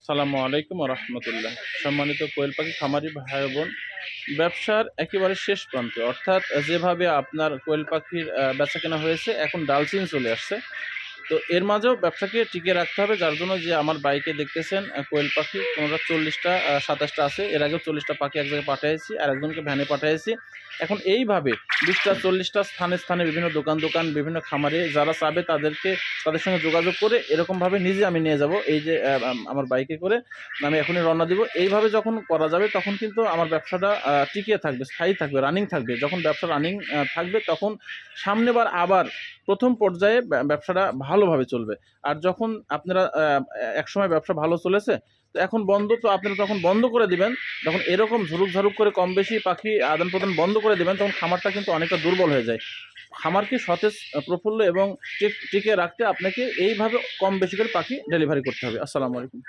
আসসালামু আলাইকুম ওয়া রাহমাতুল্লাহ। সম্মানিত কোয়েল পাখি খামারি ভাই বোন, ব্যবসার একেবারে শেষ প্রান্তে অর্থাৎ যেভাবে আপনার কোয়েল পাখির বেচাকেনা হয়েছে, এখন ডাল সিজন চলে আসছে। তো এর মাঝেও ব্যবসাকে টিকিয়ে রাখতে হবে। যার জন্য যে আমার বাইকে দেখতেছেন কোয়েল পাখি কোনোটা ৪০টা ২৭টা আছে। এর আগেও ৪০টা পাখি এক জায়গায় পাঠাইছি, আরেকজনকে ভ্যানে পাঠাইছি। এখন এইভাবে ২০টা ৪০টা স্থানে বিভিন্ন দোকান বিভিন্ন খামারে যারা চাবে তাদের সঙ্গে যোগাযোগ করে এরকমভাবে নিজে আমি নিয়ে যাব। এই যে আমার বাইকে করে আমি এখনই রওনা দিব। এইভাবে যখন করা যাবে তখন কিন্তু আমার ব্যবসাটা টিকিয়ে থাকবে, স্থায়ী থাকবে, রানিং থাকবে। যখন ব্যবসা রানিং থাকবে তখন সামনেবার আবার ১ম পর্যায়ে ব্যবসাটা ভালোভাবে চলবে। আর যখন আপনারা একসময় ব্যবসা ভালো চলেছে, তো এখন বন্ধ, তো আপনারা তখন বন্ধ করে দিবেন। যখন এরকম ঝুরুক করে কম বেশি পাখি আদান-প্রদান বন্ধ করে দিবেন, তখন খামারটা কিন্তু অনেকটা দুর্বল হয়ে যায়। খামারকে সতেজ, প্রফুল্ল এবং টিকিয়ে রাখতে আপনাকে এইভাবে কম বেশি করে পাখি ডেলিভারি করতে হবে। আসসালামু আলাইকুম।